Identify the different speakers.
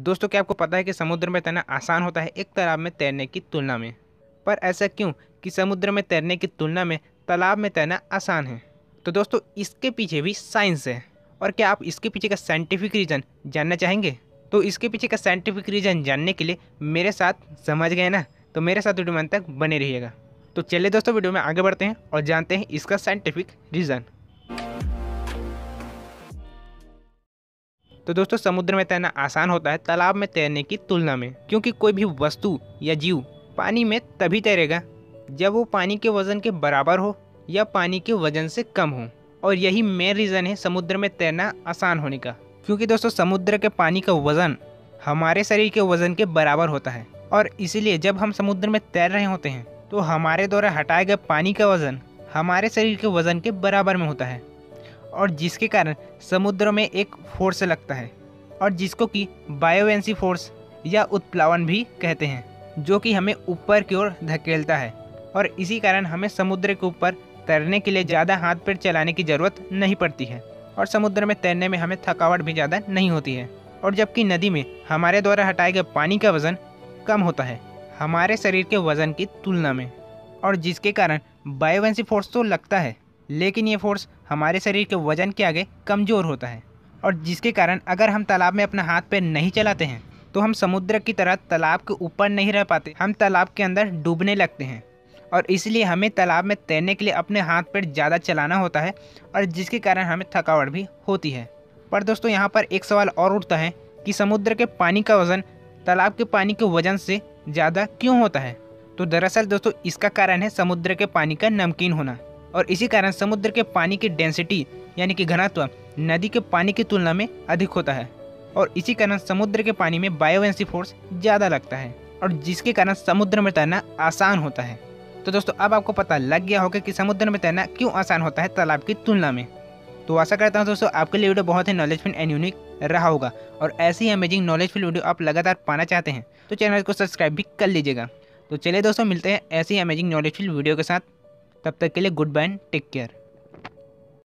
Speaker 1: दोस्तों, क्या आपको पता है कि समुद्र में तैरना आसान होता है एक तालाब में तैरने की तुलना में? पर ऐसा क्यों कि समुद्र में तैरने की तुलना में तालाब में तैरना आसान है? तो दोस्तों, इसके पीछे भी साइंस है। और क्या आप इसके पीछे का साइंटिफिक रीज़न जानना चाहेंगे? तो इसके पीछे का साइंटिफिक रीज़न जानने के लिए मेरे साथ समझ गए ना, तो मेरे साथ वीडियो में अंत तक बने रहिएगा। तो चलिए दोस्तों, वीडियो में आगे बढ़ते हैं और जानते हैं इसका साइंटिफिक रीज़न। तो दोस्तों, समुद्र में तैरना आसान होता है तालाब में तैरने की तुलना में, क्योंकि कोई भी वस्तु या जीव पानी में तभी तैरेगा जब वो पानी के वजन के बराबर हो या पानी के वजन से कम हो। और यही मेन रीज़न है समुद्र में तैरना आसान होने का, क्योंकि दोस्तों समुद्र के पानी का वजन हमारे शरीर के वजन के बराबर होता है। और इसीलिए जब हम समुद्र में तैर रहे होते हैं तो हमारे द्वारा हटाए गए पानी का वजन हमारे शरीर के वजन के बराबर में होता है, और जिसके कारण समुद्र में एक फोर्स लगता है, और जिसको कि बायोवेंसी फोर्स या उत्प्लावन भी कहते हैं, जो कि हमें ऊपर की ओर धकेलता है। और इसी कारण हमें समुद्र के ऊपर तैरने के लिए ज़्यादा हाथ पैर चलाने की ज़रूरत नहीं पड़ती है, और समुद्र में तैरने में हमें थकावट भी ज़्यादा नहीं होती है। और जबकि नदी में हमारे द्वारा हटाए गए पानी का वज़न कम होता है हमारे शरीर के वज़न की तुलना में, और जिसके कारण बायोवेंसी फोर्स तो लगता है, लेकिन ये फोर्स हमारे शरीर के वजन के आगे कमज़ोर होता है। और जिसके कारण अगर हम तालाब में अपना हाथ पैर नहीं चलाते हैं तो हम समुद्र की तरह तालाब के ऊपर नहीं रह पाते, हम तालाब के अंदर डूबने लगते हैं। और इसलिए हमें तालाब में तैरने के लिए अपने हाथ पैर ज़्यादा चलाना होता है, और जिसके कारण हमें थकावट भी होती है। पर दोस्तों, यहाँ पर एक सवाल और उठता है कि समुद्र के पानी का वज़न तालाब के पानी के वजन से ज़्यादा क्यों होता है? तो दरअसल दोस्तों, इसका कारण है समुद्र के पानी का नमकीन होना। और इसी कारण समुद्र के पानी की डेंसिटी यानी कि घनत्व नदी के पानी की तुलना में अधिक होता है, और इसी कारण समुद्र के पानी में बायोवेंसी फोर्स ज़्यादा लगता है, और जिसके कारण समुद्र में तैरना आसान होता है। तो दोस्तों, अब आपको पता लग गया होगा कि समुद्र में तैरना क्यों आसान होता है तालाब की तुलना में। तो आशा करता हूँ दोस्तों आपके लिए वीडियो बहुत ही नॉलेजफुल एंड यूनिक रहा होगा, और ऐसी ही अमेजिंग नॉलेजफुल वीडियो आप लगातार पाना चाहते हैं तो चैनल को सब्सक्राइब भी कर लीजिएगा। तो चलिए दोस्तों, मिलते हैं ऐसी ही अमेजिंग नॉलेजफुल वीडियो के साथ। तब तक के लिए good bye and take care.